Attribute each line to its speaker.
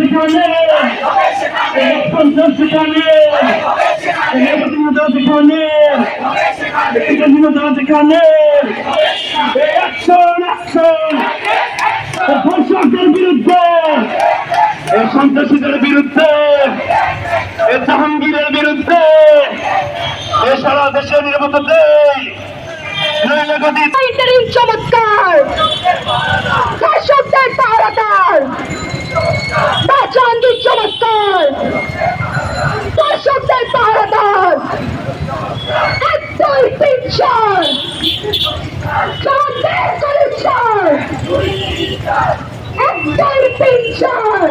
Speaker 1: যেখানে সেখানে যেখানে যেখানে ধর্ষকদের বিরুদ্ধে সন্ত্রাসীদের বিরুদ্ধে জাহাঙ্গীরের বিরুদ্ধে সারা দেশের নিরাপত্তা দেয়
Speaker 2: চমৎকার ধর্ষকদের পাহারাদার জাহাঙ্গীর চমৎকার ধর্ষকদের পাহারাদার একদল পিনশন একদল পিনশন